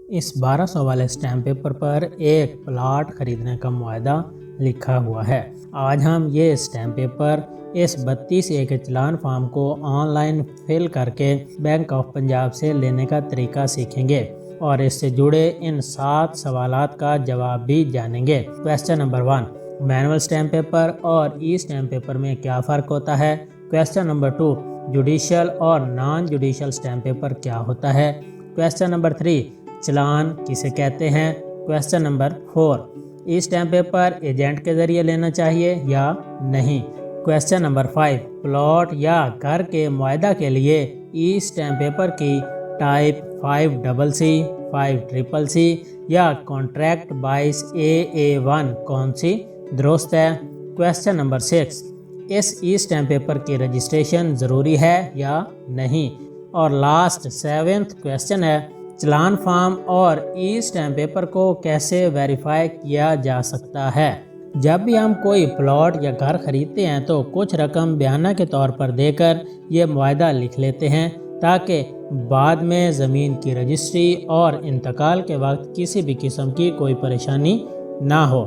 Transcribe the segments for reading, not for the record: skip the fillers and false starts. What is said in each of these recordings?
اس 1200 والے stamp paper پر ایک plot خریدنے کا معاہدہ لکھا ہوا ہے۔ آج ہم یہ اسٹیمپ پیپر اس 32A کے چلان فارم کو آن لائن فل کر کے بینک آف پنجاب سے لینے کا طریقہ سیکھیں گے اور اس سے جڑے ان 7 سوالات کا جواب بھی جانیں گے۔ Question number 1، manual stamp paper اور ای اسٹیمپ پیپر میں کیا فرق ہوتا ہے؟ کویسچن نمبر 2، جوڈیشل اور نان جوڈیشل اسٹیمپ پیپر کیا ہوتا ہے؟ کویسچن نمبر 3، چلان کسے کہتے ہیں؟ کویسچن نمبر 4، ای اسٹیمپ پیپر ایجنٹ کے ذریعے لینا چاہیے یا نہیں؟ کویسچن نمبر 5، پلاٹ یا گھر کے معاہدہ کے لیے ای اسٹیمپ پیپر کی ٹائپ 5CC، 5CCC یا کانٹریکٹ 22AA1 کون سی درست ہے؟ کویسچن نمبر 6، اس ای اسٹیمپ پیپر کی رجسٹریشن ضروری ہے یا نہیں؟ اور لاسٹ 7th کویسچن ہے، چلان فارم اور ای اسٹیمپ پیپر کو کیسے ویریفائی کیا جا سکتا ہے؟ جب بھی ہم کوئی پلاٹ یا گھر خریدتے ہیں تو کچھ رقم بیانہ کے طور پر دے کر یہ معاہدہ لکھ لیتے ہیں تاکہ بعد میں زمین کی رجسٹری اور انتقال کے وقت کسی بھی قسم کی کوئی پریشانی نہ ہو۔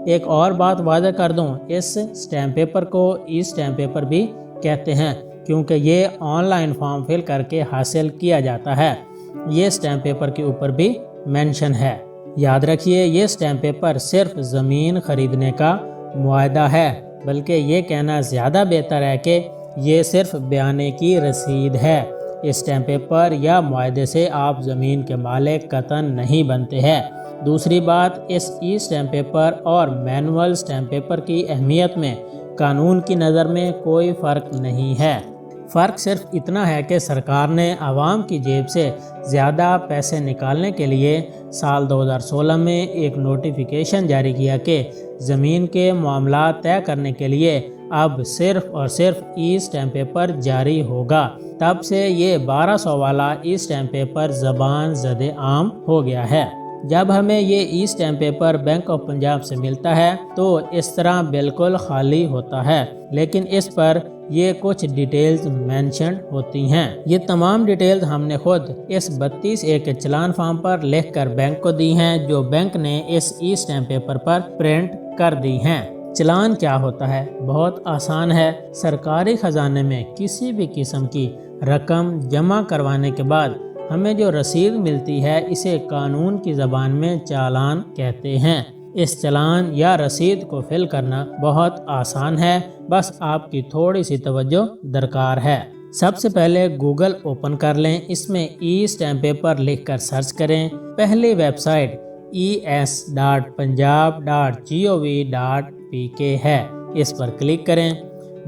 ایک اور بات واضح کر دوں، اس اسٹیمپ پیپر کو ای اسٹیمپ پیپر بھی کہتے ہیں کیونکہ یہ آن لائن فارم فل کر کے حاصل کیا جاتا ہے۔ یہ اسٹیمپ پیپر کے اوپر بھی مینشن ہے۔ یاد رکھیے، یہ اسٹیمپ پیپر صرف زمین خریدنے کا معاہدہ ہے، بلکہ یہ کہنا زیادہ بہتر ہے کہ یہ صرف بیانے کی رسید ہے۔ اس اسٹیمپ پیپر یا معاہدے سے آپ زمین کے مالک قطعاً نہیں بنتے ہیں۔ دوسری بات، اس ای اسٹیمپ پیپر اور مینول اسٹیمپ پیپر کی اہمیت میں قانون کی نظر میں کوئی فرق نہیں ہے۔ فرق صرف اتنا ہے کہ سرکار نے عوام کی جیب سے زیادہ پیسے نکالنے کے لیے سال 2016 میں ایک نوٹیفیکیشن جاری کیا کہ زمین کے معاملات طے کرنے کے لیے اب صرف اور صرف ای اسٹیمپ پیپر جاری ہوگا۔ تب سے یہ 1200 والا ای اسٹیمپ پیپر زبان زد عام ہو گیا ہے۔ جب ہمیں یہ e stamp paper bank of Punjab سے ملتا ہے تو اس طرح بالکل خالی ہوتا ہے، لیکن اس پر یہ کچھ ڈیٹیلز مینشنڈ ہوتی ہیں۔ یہ تمام ڈیٹیلز ہم نے خود اس 32A کے چلان فارم پر لکھ کر بینک کو دی ہیں، جو بینک نے اس ای اسٹیمپ پیپر پر پرنٹ کر دی ہیں۔ چلان کیا ہوتا ہے؟ بہت آسان ہے۔ سرکاری خزانے میں کسی بھی قسم کی رقم جمع کروانے کے بعد ہمیں جو رسید ملتی ہے، اسے قانون کی زبان میں چالان کہتے ہیں۔ اس چلان یا رسید کو فل کرنا بہت آسان ہے، بس آپ کی تھوڑی سی توجہ درکار ہے۔ سب سے پہلے گوگل اوپن کر لیں، اس میں ای اسٹیمپ پیپر لکھ کر سرچ کریں۔ پہلی ویب سائٹ es.punjab.gov.pk ہے، اس پر کلک کریں۔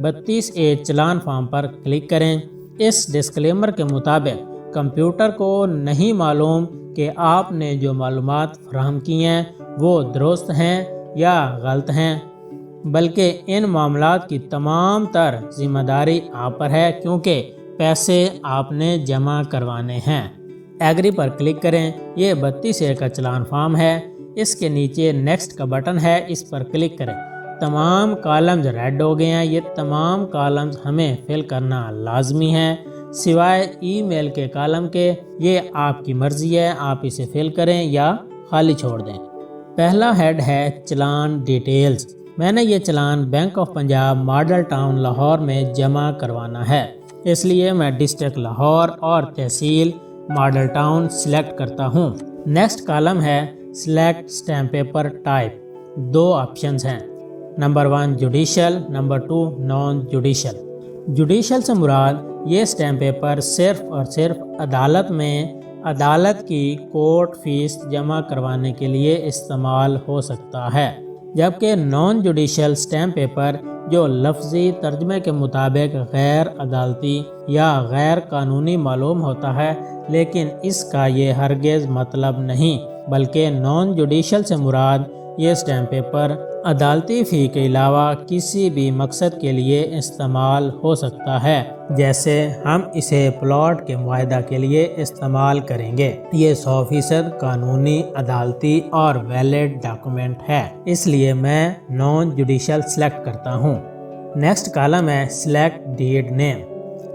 32A چلان فارم پر کلک کریں۔ اس ڈسکلیمر کے مطابق کمپیوٹر کو نہیں معلوم کہ آپ نے جو معلومات فراہم کی ہیں وہ درست ہیں یا غلط ہیں، بلکہ ان معاملات کی تمام تر ذمہ داری آپ پر ہے کیونکہ پیسے آپ نے جمع کروانے ہیں۔ ایگری پر کلک کریں۔ یہ 32A کا چلان فارم ہے، اس کے نیچے نیکسٹ کا بٹن ہے، اس پر کلک کریں۔ تمام کالمز ریڈ ہو گئے ہیں۔ یہ تمام کالمز ہمیں فل کرنا لازمی ہے سوائے ای میل کے کالم کے۔ یہ آپ کی مرضی ہے، آپ اسے فل کریں یا خالی چھوڑ دیں۔ پہلا ہیڈ ہے چلان ڈیٹیلز۔ میں نے یہ challan bank of Punjab model town Lahore میں جمع کروانا ہے، اس لیے میں ڈسٹرکٹ لاہور اور تحصیل ماڈل ٹاؤن سلیکٹ کرتا ہوں۔ نیکسٹ کالم ہے select stamp paper type. 2 options ہیں، number 1 judicial, number 2 non judicial. Judicial سے مراد یہ اسٹیمپ پیپر صرف اور صرف عدالت میں عدالت کی کورٹ فیس جمع کروانے کے لیے استعمال ہو سکتا ہے، جبکہ نان جوڈیشل اسٹیمپ پیپر جو لفظی ترجمے کے مطابق غیر عدالتی یا غیر قانونی معلوم ہوتا ہے، لیکن اس کا یہ ہرگز مطلب نہیں، بلکہ نان جوڈیشل سے مراد یہ اسٹیمپ پیپر عدالتی فی کے علاوہ کسی بھی مقصد کے لیے استعمال ہو سکتا ہے، جیسے ہم اسے پلاٹ کے معاہدہ کے لیے استعمال کریں گے۔ یہ 100% قانونی، عدالتی اور ویلڈ ڈاکومنٹ ہے، اس لیے میں نان جوڈیشل سلیکٹ کرتا ہوں۔ نیکسٹ کالم ہے سلیکٹ ڈیڈ نیم۔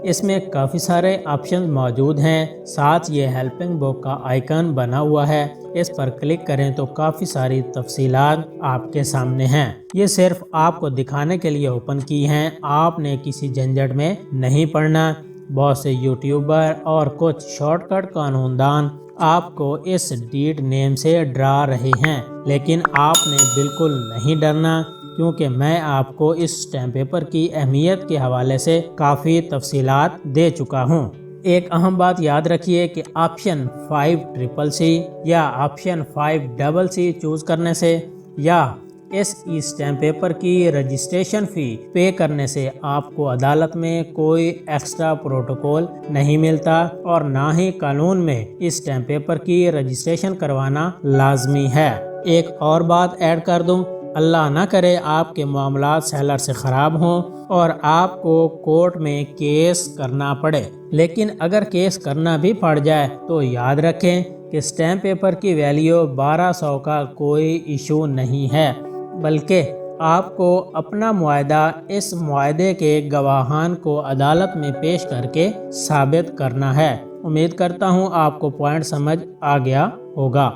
اس میں کافی سارے آپشن موجود ہیں، ساتھ یہ ہیلپنگ بک کا آئیکن بنا ہوا ہے، اس پر کلک کریں تو کافی ساری تفصیلات آپ کے سامنے ہیں۔ یہ صرف آپ کو دکھانے کے لیے اوپن کی ہیں، آپ نے کسی جھنجھٹ میں نہیں پڑنا۔ بہت سے یوٹیوبر اور کچھ شارٹ کٹ قانون دان آپ کو اس ڈیٹ نیم سے ڈرا رہے ہیں، لیکن آپ نے بالکل نہیں ڈرنا، کیونکہ میں آپ کو اس اسٹیمپ پیپر کی اہمیت کے حوالے سے کافی تفصیلات دے چکا ہوں۔ ایک اہم بات یاد رکھیے کہ آپشن 5CCC یا آپشن 5CC چوز کرنے سے یا اس اسٹیمپ پیپر کی رجسٹریشن فی پے کرنے سے آپ کو عدالت میں کوئی ایکسٹرا پروٹوکول نہیں ملتا، اور نہ ہی قانون میں اس اسٹیمپ پیپر کی رجسٹریشن کروانا لازمی ہے۔ ایک اور بات ایڈ کر دوں، اللہ نہ کرے آپ کے معاملات سیلر سے خراب ہوں اور آپ کو کورٹ میں کیس کرنا پڑے، لیکن اگر کیس کرنا بھی پڑ جائے تو یاد رکھیں کہ اسٹیمپ پیپر کی ویلیو 1200 کا کوئی ایشو نہیں ہے، بلکہ آپ کو اپنا معاہدہ اس معاہدے کے گواہان کو عدالت میں پیش کر کے ثابت کرنا ہے۔ امید کرتا ہوں آپ کو پوائنٹ سمجھ آ گیا ہوگا۔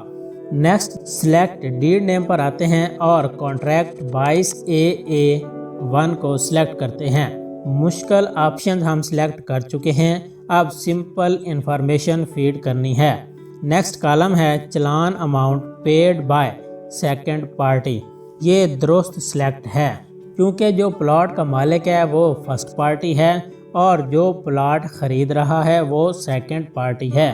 نیکسٹ سلیکٹ ڈیڈ نیم پر آتے ہیں اور کانٹریکٹ 22AA1 کو سلیکٹ کرتے ہیں۔ مشکل آپشن ہم سلیکٹ کر چکے ہیں، اب سمپل انفارمیشن فیڈ کرنی ہے۔ نیکسٹ کالم ہے challan amount paid by second party. یہ درست سلیکٹ ہے، کیونکہ جو پلاٹ کا مالک ہے وہ فرسٹ پارٹی ہے اور جو پلاٹ خرید رہا ہے وہ سیکنڈ پارٹی ہے،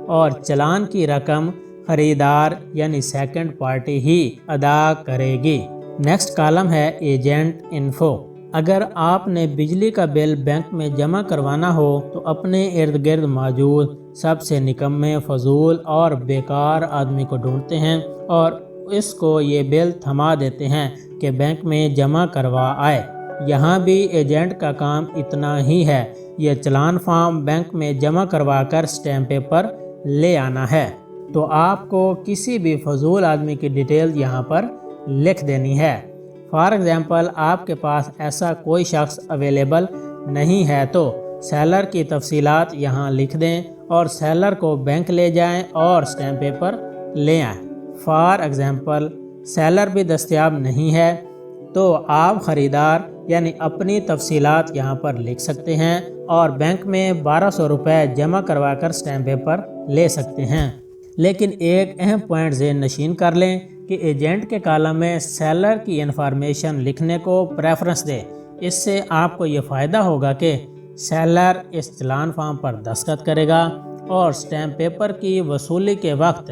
اور چلان کی رقم خریدار یعنی سیکنڈ پارٹی ہی ادا کرے گی۔ نیکسٹ کالم ہے ایجنٹ انفو۔ اگر آپ نے بجلی کا بل بینک میں جمع کروانا ہو تو اپنے ارد گرد موجود سب سے نکمے، فضول اور بیکار آدمی کو ڈھونڈتے ہیں اور اس کو یہ بل تھما دیتے ہیں کہ بینک میں جمع کروا آئے۔ یہاں بھی ایجنٹ کا کام اتنا ہی ہے، یہ چلان فارم بینک میں جمع کروا کر اسٹیمپ پیپر لے آنا ہے۔ تو آپ کو کسی بھی فضول آدمی کی ڈیٹیل یہاں پر لکھ دینی ہے۔ فار ایگزامپل آپ کے پاس ایسا کوئی شخص اویلیبل نہیں ہے تو سیلر کی تفصیلات یہاں لکھ دیں اور سیلر کو بینک لے جائیں اور اسٹیمپ پیپر لے آئیں۔ فار ایگزامپل سیلر بھی دستیاب نہیں ہے تو آپ خریدار یعنی اپنی تفصیلات یہاں پر لکھ سکتے ہیں اور بینک میں 1200 روپے جمع کروا کر اسٹیمپ پیپر لے سکتے ہیں۔ لیکن ایک اہم پوائنٹ ذہن نشین کر لیں کہ ایجنٹ کے کالم میں سیلر کی انفارمیشن لکھنے کو پریفرنس دیں۔ اس سے آپ کو یہ فائدہ ہوگا کہ سیلر اس چلان فارم پر دستخط کرے گا اور اسٹیمپ پیپر کی وصولی کے وقت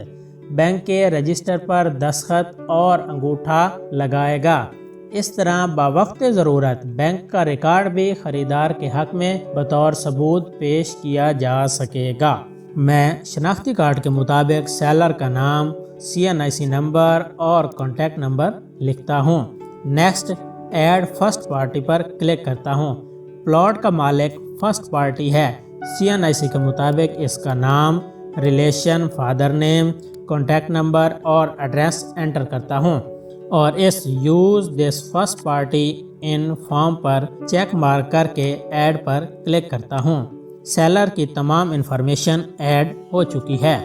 بینک کے رجسٹر پر دستخط اور انگوٹھا لگائے گا۔ اس طرح بوقت ضرورت بینک کا ریکارڈ بھی خریدار کے حق میں بطور ثبوت پیش کیا جا سکے گا۔ میں شناختی کارڈ کے مطابق سیلر کا نام، CNIC نمبر اور کانٹیکٹ نمبر لکھتا ہوں۔ نیکسٹ ایڈ فرسٹ پارٹی پر کلک کرتا ہوں۔ پلاٹ کا مالک فرسٹ پارٹی ہے، CNIC کے مطابق اس کا نام، relation, father name, contact number اور ایڈریس انٹر کرتا ہوں اور اس use this first party in form پر چیک مارک کر کے ایڈ پر کلک کرتا ہوں۔ سیلر کی تمام انفارمیشن ایڈ ہو چکی ہے۔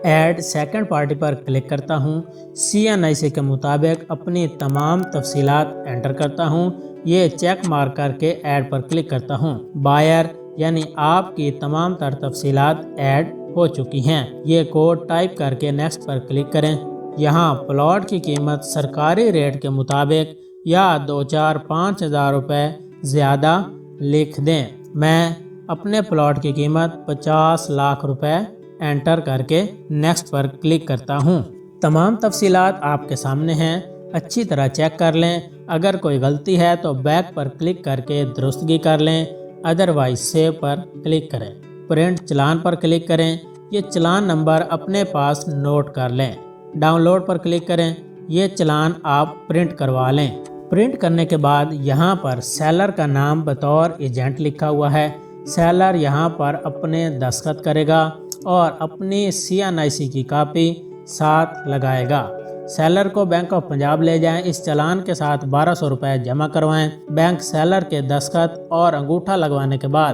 ایڈ سیکنڈ پارٹی پر کلک کرتا ہوں۔ CNIC کے مطابق اپنی تمام تفصیلات انٹر کرتا ہوں۔ یہ چیک مارک کر کے ایڈ پر کلک کرتا ہوں۔ بائر یعنی آپ کی تمام تر تفصیلات ایڈ ہو چکی ہیں۔ یہ کوڈ ٹائپ کر کے نیکسٹ پر کلک کریں۔ یہاں پلاٹ کی قیمت سرکاری ریٹ کے مطابق یا 2-4-5 ہزار روپے زیادہ لکھ دیں۔ میں اپنے پلاٹ کی قیمت 50 لاکھ روپے انٹر کر کے نیکسٹ پر کلک کرتا ہوں۔ تمام تفصیلات آپ کے سامنے ہیں، اچھی طرح چیک کر لیں۔ اگر کوئی غلطی ہے تو بیک پر کلک کر کے درستگی کر لیں، ادروائز سیو پر کلک کریں۔ پرنٹ چلان پر کلک کریں۔ یہ چلان نمبر اپنے پاس نوٹ کر لیں۔ ڈاؤن لوڈ پر کلک کریں۔ یہ چلان آپ پرنٹ کروا لیں۔ پرنٹ کرنے کے بعد یہاں پر سیلر کا نام بطور ایجنٹ لکھا ہوا ہے۔ سیلر یہاں پر اپنے دستخط کرے گا اور اپنی CNIC کی کاپی ساتھ لگائے گا۔ سیلر کو بینک آف پنجاب لے جائیں، اس چلان کے ساتھ 1200 روپے جمع کروائیں۔ بینک سیلر کے دستخط اور انگوٹھا لگوانے کے بعد